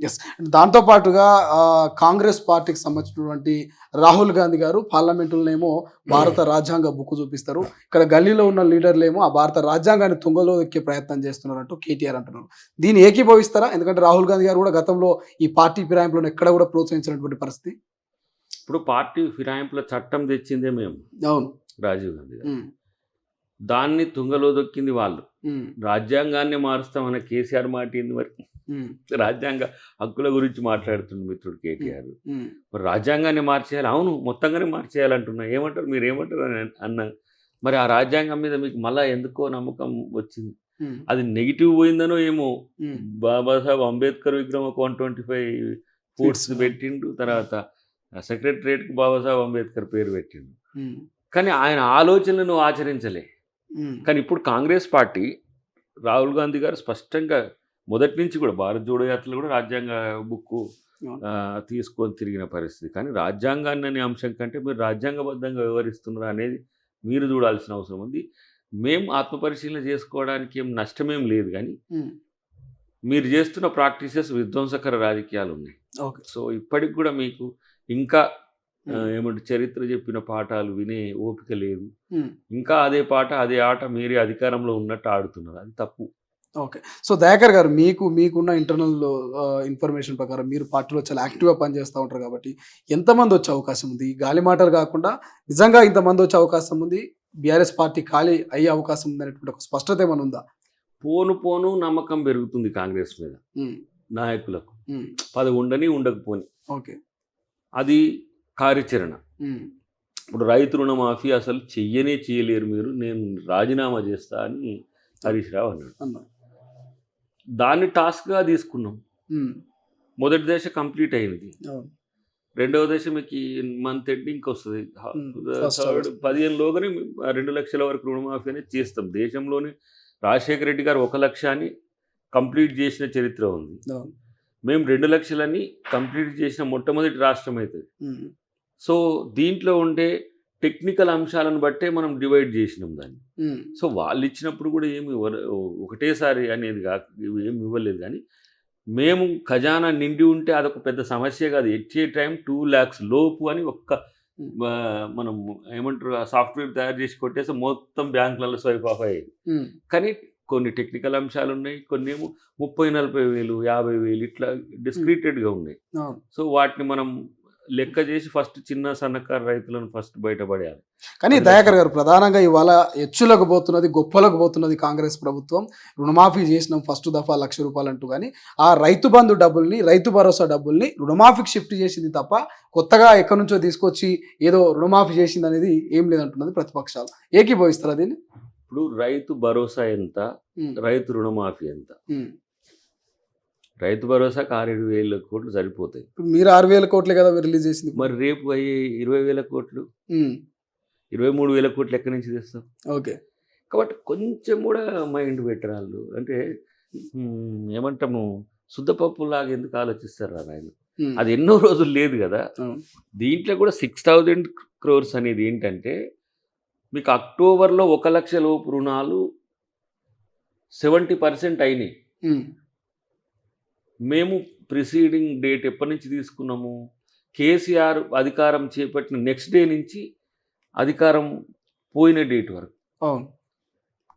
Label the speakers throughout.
Speaker 1: Yes. దాంతో పాటుగా కాంగ్రెస్ పార్టీకి సంబంధించినటువంటి రాహుల్ గాంధీ గారు పార్లమెంటులోనేమో భారత రాజ్యాంగ బుక్ చూపిస్తారు. ఇక్కడ గల్లీలో ఉన్న లీడర్లేమో ఆ భారత రాజ్యాంగాన్ని తుంగలో దొక్కే ప్రయత్నం చేస్తున్నారంటూ కేటీఆర్ అంటున్నారు. దీన్ని ఏకీభవిస్తారా? ఎందుకంటే రాహుల్ గాంధీ గారు కూడా గతంలో ఈ పార్టీ ఫిరాయింపులను ఎక్కడ కూడా ప్రోత్సహించినటువంటి పరిస్థితి.
Speaker 2: ఇప్పుడు పార్టీ ఫిరాయింపుల చట్టం తెచ్చిందే మేము,
Speaker 1: అవును.
Speaker 2: రాజీవ్ గాంధీ గారు.
Speaker 1: హ్మ్.
Speaker 2: దాన్ని తుంగలో దొక్కింది వాళ్ళు.
Speaker 1: హ్మ్.
Speaker 2: రాజ్యాంగాన్ని మారుస్తామన్న కేసీఆర్ మాట ఏంది మరి?
Speaker 1: హ్మ్.
Speaker 2: రాజ్యాంగ హక్కుల గురించి మాట్లాడుతుంది మిత్రుడు కేటీఆర్.
Speaker 1: హ్మ్.
Speaker 2: మరి రాజ్యాంగాన్ని మార్చేయాలి, అవును మొత్తంగానే మార్చేయాలంటున్నా. ఏమంటారు మీరు, ఏమంటారు అని అన్న. మరి ఆ రాజ్యాంగం మీద మీకు మళ్ళా ఎందుకో నమ్మకం వచ్చింది.
Speaker 1: హ్మ్.
Speaker 2: అది నెగిటివ్ పోయిందనో ఏమో.
Speaker 1: హ్మ్.
Speaker 2: బాబాసాహెబ్ అంబేద్కర్ విగ్రహం ఒక 125 ఫూట్స్ పెట్టిండు. తర్వాత సెక్రటరియట్కి బాబాసాహెబ్ అంబేద్కర్ పేరు పెట్టిండు.
Speaker 1: హ్మ్.
Speaker 2: కానీ ఆయన ఆలోచనలను ఆచరించలే.
Speaker 1: హ్మ్.
Speaker 2: కానీ ఇప్పుడు కాంగ్రెస్ పార్టీ, రాహుల్ గాంధీ గారు స్పష్టంగా మొదటి నుంచి కూడా భారత్ జోడో యాత్రలో కూడా రాజ్యాంగ బుక్కు
Speaker 1: అవును.
Speaker 2: తీసుకొని తిరిగిన పరిస్థితి. కానీ రాజ్యాంగాన్ని అనే అంశం కంటే మీరు రాజ్యాంగబద్ధంగా వ్యవహరిస్తున్నారా అనేది మీరు చూడాల్సిన అవసరం ఉంది. మేము ఆత్మపరిశీలన చేసుకోవడానికి ఏం నష్టమేం లేదు. కానీ
Speaker 1: హ్మ్.
Speaker 2: మీరు చేస్తున్న ప్రాక్టీసెస్ విధ్వంసకర రాజకీయాలు ఉన్నాయి.
Speaker 1: ఓకే.
Speaker 2: సో ఇప్పటికి కూడా మీకు ఇంకా
Speaker 1: హ్మ్.
Speaker 2: ఏమంటే చరిత్ర చెప్పిన పాఠాలు వినే ఓపిక లేదు.
Speaker 1: హ్మ్.
Speaker 2: ఇంకా అదే పాట అదే ఆట మీరే అధికారంలో ఉన్నట్టు ఆడుతున్నారు. అది తప్పు.
Speaker 1: ఓకే. సో, దయాకర్ గారు మీకున్న ఇంటర్నల్ ఇన్ఫర్మేషన్ ప్రకారం మీరు పార్టీలో చాలా యాక్టివ్‌గా పనిచేస్తా ఉంటారు కాబట్టి, ఎంతమందొచ్చే అవకాశం ఉంది? ఈ గాలి మాటలు గాకుండా నిజంగా ఇంతమందొచ్చే అవకాశం ఉంది. బీఆర్ఎస్ పార్టీ ఖాళీ అయ్యే అవకాశం ఉందనేటువంటి ఒక స్పష్టత ఏమన్నా ఉందా?
Speaker 2: పోను పోను నమ్మకం పెరుగుతుంది కాంగ్రెస్ మీద
Speaker 1: హ్మ్.
Speaker 2: నాయకులకు.
Speaker 1: హ్మ్.
Speaker 2: పదవి ఉండని ఉండకపోని.
Speaker 1: ఓకే.
Speaker 2: అది కార్యాచరణ.
Speaker 1: హ్మ్.
Speaker 2: ఇప్పుడు రైతు రుణమాఫీ అసలు చెయ్యనే చేయలేరు మీరు. నేను రాజీనామా చేస్తా అని హరీష్ రావు అన్నాడు.
Speaker 1: అన్నారు.
Speaker 2: దాన్ని టాస్క్‌గా తీసుకున్నాం.
Speaker 1: హ్మ్.
Speaker 2: మొదటి దశ కంప్లీట్ అయింది.
Speaker 1: అవును.
Speaker 2: రెండవ దశ మీకు ఈ మంత్ ఎండింగ్‌కొస్తది.
Speaker 1: హ్మ్. First
Speaker 2: third
Speaker 1: August.
Speaker 2: 15 లోగానే 2,00,000 వరకు రుణమాఫీ అనేది చేస్తాం. దేశంలోనే రాజశేఖర రెడ్డి గారు 1,00,000 అని కంప్లీట్ చేసిన చరిత్ర ఉంది.
Speaker 1: అవును.
Speaker 2: మేము 2,00,000 కంప్లీట్ చేసిన మొట్టమొదటి రాష్ట్రం అయితది.
Speaker 1: హ్మ్.
Speaker 2: సో, దీంట్లో ఉండే టెక్నికల్ అంశాలను బట్టే మనం డివైడ్ చేసినాం దాన్ని.
Speaker 1: హ్మ్.
Speaker 2: సో, వాళ్ళిచ్చినప్పుడు కూడా ఏమి ఒకటేసారి అనేది ఏమి ఇవ్వలేదు గానీ, మేము ఖజానా నిండి ఉంటే అదొక పెద్ద సమస్య కాదు. ఎట్ ఏ టైమ్ 2,00,000 లోపు అని
Speaker 1: హ్మ్.
Speaker 2: మనం ఏమంటారు ఆ సాఫ్ట్‌వేర్ తయారు చేసి కొట్టేస్తే మొత్తం బ్యాంకులలో స్వైప్ ఆఫ్ అయ్యేది.
Speaker 1: హ్మ్.
Speaker 2: కానీ కొన్ని టెక్నికల్ అంశాలున్నాయి. కొన్నేమో 30,000, 40,000, 50,000 ఇట్లా
Speaker 1: హ్మ్.
Speaker 2: డిస్క్రీటెడ్‌గా ఉన్నాయి.
Speaker 1: అవును.
Speaker 2: సో, వాటిని మనం లెక్క చేసి ఫస్ట్ చిన్న సన్నకారు రైతులను ఫస్ట్ బయటపడేయాలి.
Speaker 1: కానీ
Speaker 2: అది
Speaker 1: దయాకర్
Speaker 2: లక్ష్యం.
Speaker 1: గారు ప్రధానంగా ఇవాళ హెచ్చులకు పోతున్నది, గొప్పలకు పోతున్నది కాంగ్రెస్ ప్రభుత్వం. రుణమాఫీ చేసినాం ఫస్ట్ దఫా ₹1,00,000 అంటూ గాని, ఆ రైతు బంధు డబ్బుల్ని, రైతు భరోసా డబ్బుల్ని రుణమాఫీకి షిఫ్ట్ చేసింది తప్ప, కొత్తగా ఎక్కడి నుంచో తీసుకొచ్చి ఏదో రుణమాఫీ చేసిందనేది ఏం లేదంటున్నది ప్రతిపక్షాలు. ఏకీభవిస్తారా దీన్ని?
Speaker 2: ఇప్పుడు రైతు భరోసా ఎంత?
Speaker 1: హ్మ్.
Speaker 2: రైతు రుణమాఫీ ఎంత?
Speaker 1: హ్మ్.
Speaker 2: రైతు భరోసాకు 6,000-7,000 సరిపోతాయి.
Speaker 1: ఇప్పుడు మీరు 6,000 కోట్లే కదా మీరు రిలీజ్ చేసింది ఇప్పుడు.
Speaker 2: మరి రేపు అయ్యే 20,000
Speaker 1: హ్మ్.
Speaker 2: 23,000 ఎక్కడి నుంచి తెస్తాం?
Speaker 1: ఓకే.
Speaker 2: కాబట్టి కొంచెం కూడా మైండ్ పెట్టరాళ్ళు. అంటే ఏమంటాము, శుద్ధపప్పులాగా ఎందుకు ఆలోచిస్తారా నాయన?
Speaker 1: హ్మ్.
Speaker 2: అది ఎన్నో రోజులు లేదు గదా!
Speaker 1: అవును.
Speaker 2: దీంట్లో కూడా 6,000 క్రోర్స్ అనేది ఏంటంటే, మీకు అక్టోబర్‌లో 1,00,000 లోపు రుణాలు 70% అయినాయి.
Speaker 1: హ్మ్.
Speaker 2: మేము ప్రిసీడింగ్ డేట్ ఎప్పటి నుంచి తీసుకున్నాము? కేసీఆర్ అధికారం చేపట్టిన నెక్స్ట్ డే నుంచి అధికారం పోయిన డేట్ వరకు
Speaker 1: అవును.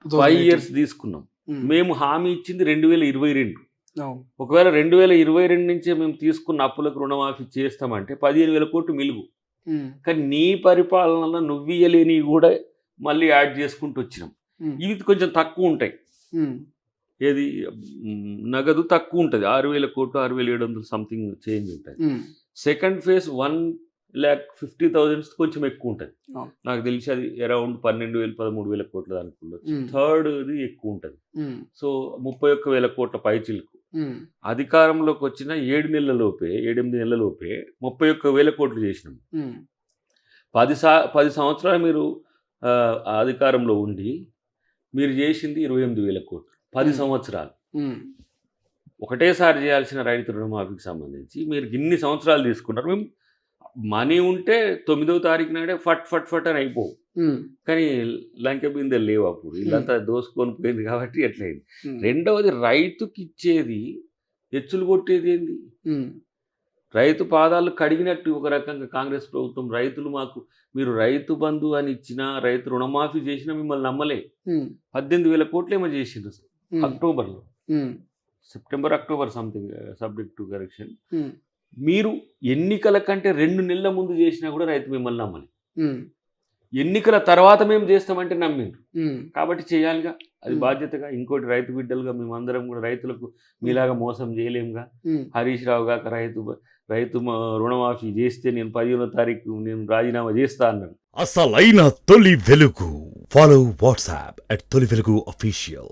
Speaker 2: 5
Speaker 1: 2018.
Speaker 2: ఇయర్స్ తీసుకున్నాం.
Speaker 1: హ్మ్.
Speaker 2: మేము హామీ ఇచ్చింది 2022.
Speaker 1: అవును.
Speaker 2: ఒకవేళ 2022 నుంచే మేము తీసుకున్న అప్పులకు రుణమాఫీ చేస్తామంటే 15,000 కోట్లు మిలుగు.
Speaker 1: హ్మ్.
Speaker 2: కానీ నీ పరిపాలనలో నువ్వియ్యలేనివి గూడా మళ్ళీ యాడ్ చేసుకుంటూ వచ్చినాం.
Speaker 1: హ్మ్.
Speaker 2: ఇవి కొంచెం తక్కువుంటాయి.
Speaker 1: హ్మ్.
Speaker 2: ఏది నగదు తక్కువుంటది. 6,000 కోట్లు, 6,700 సంథింగ్ చేంజ్ ఉంటది.
Speaker 1: హ్మ్.
Speaker 2: సెకండ్ ఫేజ్ 1,50,000 కొంచెం ఎక్కువుంటది.
Speaker 1: అవును.
Speaker 2: నాకు తెలిసి అది అరౌండ్ 12,000, 13,000 కోట్ల దానికి ఉండొచ్చు.
Speaker 1: హ్మ్.
Speaker 2: థర్డ్‌ది ఎక్కువుంటది.
Speaker 1: హ్మ్.
Speaker 2: సో, 31,000 కోట్ల పైచిలుకు.
Speaker 1: హ్మ్.
Speaker 2: అధికారంలోకి వచ్చిన 7 నెలల లోపే, 7, 8 నెలల లోపే 31,000 కోట్లు చేసినాం.
Speaker 1: హ్మ్.
Speaker 2: 10 సంవత్సరాలు మీరు అధికారంలో ఉండి, మీరు చేసింది 28,000 కోట్లు. 10
Speaker 1: హ్మ్.
Speaker 2: సంవత్సరాలు.
Speaker 1: హ్మ్.
Speaker 2: ఒకటేసారి చేయాల్సిన రైతు రుణమాఫీకి సంబంధించి మీరు ఇన్ని సంవత్సరాలు తీసుకున్నారు. మేము మనీ ఉంటే 9వ తారీఖు నాడే ఫట్ ఫట్ ఫట్ అని అయిపోవు.
Speaker 1: హ్మ్.
Speaker 2: కానీ లంకె బిందెలు లేవు అప్పుడు.
Speaker 1: హ్మ్.
Speaker 2: ఇల్లంతా దోసుకొని పోయింది కాబట్టి అట్లయింది.
Speaker 1: హ్మ్.
Speaker 2: రెండవది రైతుకిచ్చేది ఎచ్చులు కొట్టేది ఏంది?
Speaker 1: ఉమ్,
Speaker 2: రైతు పాదాలు కడిగినట్టు ఒక రకంగా కాంగ్రెస్ ప్రభుత్వం రైతులు మీరు రైతు బంధు అని ఇచ్చినా, రైతు రుణమాఫీ చేసినా మిమ్మల్ని నమ్మలే.
Speaker 1: ఉమ్,
Speaker 2: 18,000 కోట్లు ఏమో చేసిండ్రు
Speaker 1: ఉమ్,
Speaker 2: అక్టోబర్‌లో.
Speaker 1: Um,
Speaker 2: September, October something subject to correction.
Speaker 1: Um,
Speaker 2: మీరు ఎన్నికల కంటే 2 నెలల ముందు చేసినా కూడా రైతు మిమ్మల్ని నమ్మలే.
Speaker 1: ఉమ్,
Speaker 2: ఎన్నికల తర్వాత మేము చేస్తామంటే నమ్మిండ్రు.
Speaker 1: ఉమ్,
Speaker 2: కాబట్టి చేయాలిగా. అది
Speaker 1: ఉమ్,
Speaker 2: బాధ్యతగా. ఇంకోటి రైతు బిడ్డలుగా మేమందరం కూడా రైతులకు మీలాగా మోసం చేయలేముగా.
Speaker 1: ఉమ్,
Speaker 2: హరీష్ రావు గాక రైతు రుణమాఫీ చేస్తే నేను 15వ తారీఖు నేను రాజీనామా చేస్తా అన్నాను.
Speaker 3: అసలైన తొలి వెలుగు. ఫాలో వాట్సాప్ @తొలి వెలుగు అఫీషియల్.